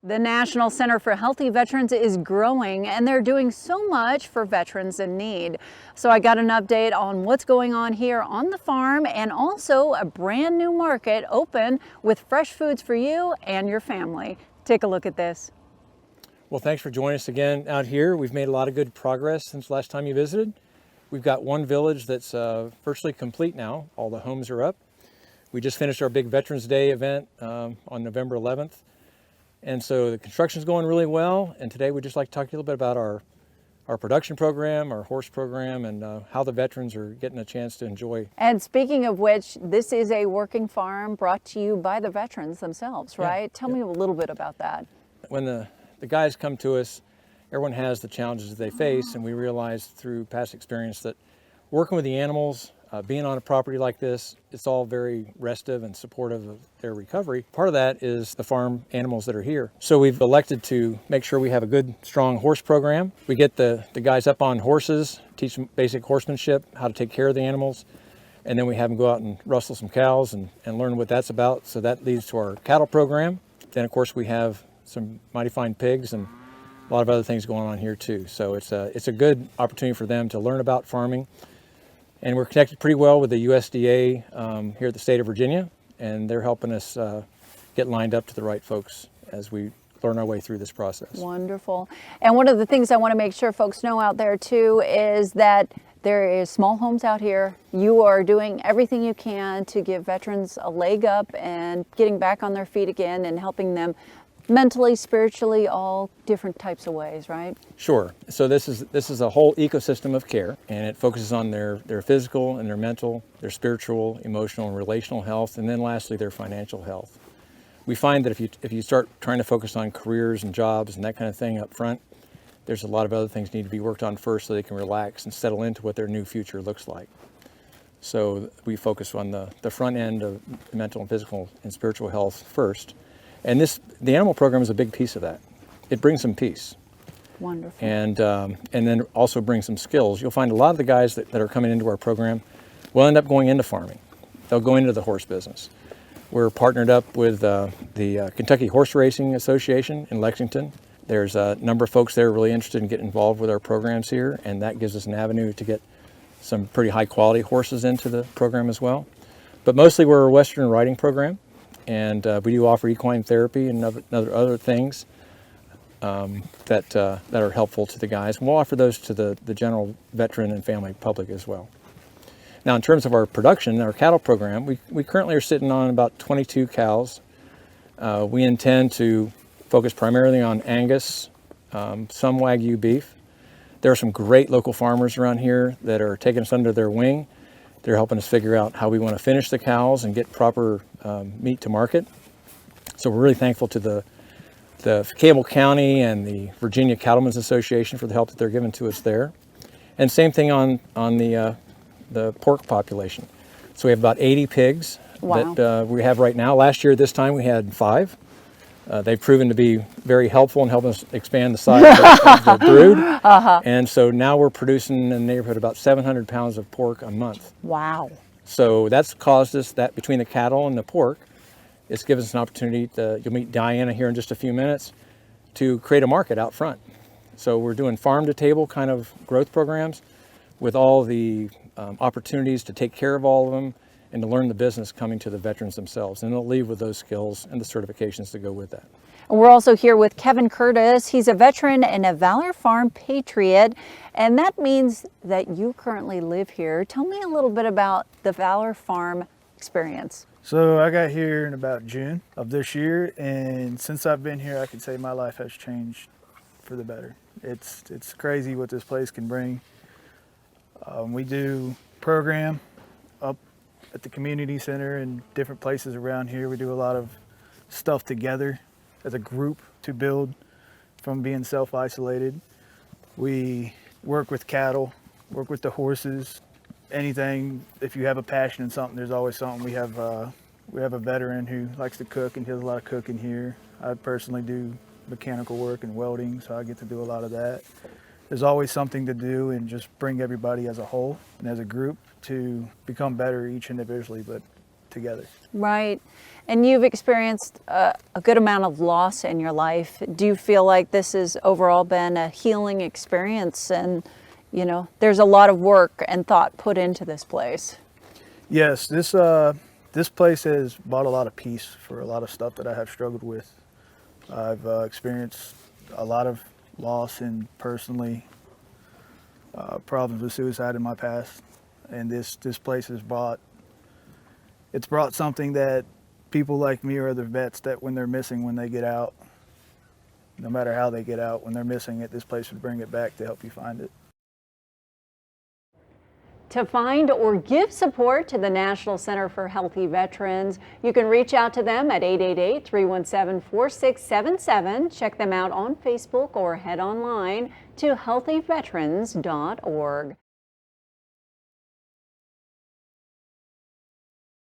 The National Center for Healthy Veterans is growing, and they're doing so much for veterans in need. So I got an update on what's going on here on the farm, and also a brand new market open with fresh foods for you and your family. Take a look at this. Well, thanks for joining us again out here. We've made a lot of good progress since last time you visited. We've got one village that's virtually complete now. All the homes are up. We just finished our big Veterans Day event on November 11th. And so the construction's going really well. And today we'd just like to talk to you a little bit about our production program, our horse program, and how the veterans are getting a chance to enjoy. And speaking of which, this is a working farm brought to you by the veterans themselves, right? Yeah, Tell me a little bit about that. When the guys come to us, everyone has the challenges that they face, and we realize through past experience that working with the animals, being on a property like this, it's all very restive and supportive of their recovery. Part of that is the farm animals that are here. So we've elected to make sure we have a good, strong horse program. We get the guys up on horses, teach them basic horsemanship, how to take care of the animals, and then we have them go out and rustle some cows and learn what that's about. So that leads to our cattle program. Then of course we have some mighty fine pigs and a lot of other things going on here too. So it's a good opportunity for them to learn about farming. And we're connected pretty well with the USDA here at the state of Virginia, and they're helping us get lined up to the right folks as we learn our way through this process. Wonderful. And one of the things I want to make sure folks know out there too is that there is small homes out here. You are doing everything you can to give veterans a leg up and getting back on their feet again and helping them mentally, spiritually, all different types of ways, right? Sure. So this is a whole ecosystem of care, and it focuses on their physical and their mental, their spiritual, emotional, and relational health, and then lastly, their financial health. We find that if you start trying to focus on careers and jobs and that kind of thing up front, there's a lot of other things need to be worked on first so they can relax and settle into what their new future looks like. So we focus on the front end of mental and physical and spiritual health first. And the animal program is a big piece of that. It brings them peace. Wonderful. And then also brings them skills. You'll find a lot of the guys that are coming into our program will end up going into farming. They'll go into the horse business. We're partnered up with the Kentucky Horse Racing Association in Lexington. There's a number of folks there really interested in getting involved with our programs here, and that gives us an avenue to get some pretty high quality horses into the program as well. But mostly we're a Western riding program. And we do offer equine therapy and other things that are helpful to the guys. And we'll offer those to the general veteran and family public as well. Now, in terms of our production, our cattle program, we currently are sitting on about 22 cows. We intend to focus primarily on Angus, some Wagyu beef. There are some great local farmers around here that are taking us under their wing. They're helping us figure out how we want to finish the cows and get proper meat to market. So we're really thankful to the Cable County and the Virginia Cattlemen's Association for the help that they're giving to us there. And same thing on the pork population. So we have about 80 pigs. Wow. That we have right now. Last year this time we had 5. They've proven to be very helpful in helping us expand the size of the brood. And so now we're producing in the neighborhood about 700 pounds of pork a month. Wow. So that's caused us that between the cattle and the pork, it's given us an opportunity you'll meet Diana here in just a few minutes, to create a market out front. So we're doing farm to table kind of growth programs with all the opportunities to take care of all of them and to learn the business coming to the veterans themselves. And they'll leave with those skills and the certifications to go with that. And we're also here with Kevin Curtis. He's a veteran and a Valor Farm patriot, and that means that you currently live here. Tell me a little bit about the Valor Farm experience. So I got here in about June of this year, and since I've been here, I can say my life has changed for the better. It's crazy what this place can bring. We do program up at the community center and different places around here. We do a lot of stuff together as a group to build from being self-isolated. We work with cattle, work with the horses, anything. If you have a passion in something, there's always something. We have a veteran who likes to cook and does a lot of cooking here. I personally do mechanical work and welding, so I get to do a lot of that. There's always something to do and just bring everybody as a whole and as a group to become better each individually, but together. Right. And you've experienced a good amount of loss in your life. Do you feel like this has overall been a healing experience? And, you know, there's a lot of work and thought put into this place. Yes, this place has brought a lot of peace for a lot of stuff that I have struggled with. I've experienced a lot of loss and personally problems with suicide in my past, and this place has brought something that people like me or other vets, that when they're missing, when they get out, no matter how they get out, when they're missing it, this place would bring it back to help you find it. To find or give support to the National Center for Healthy Veterans, you can reach out to them at 888-317-4677. Check them out on Facebook or head online to healthyveterans.org.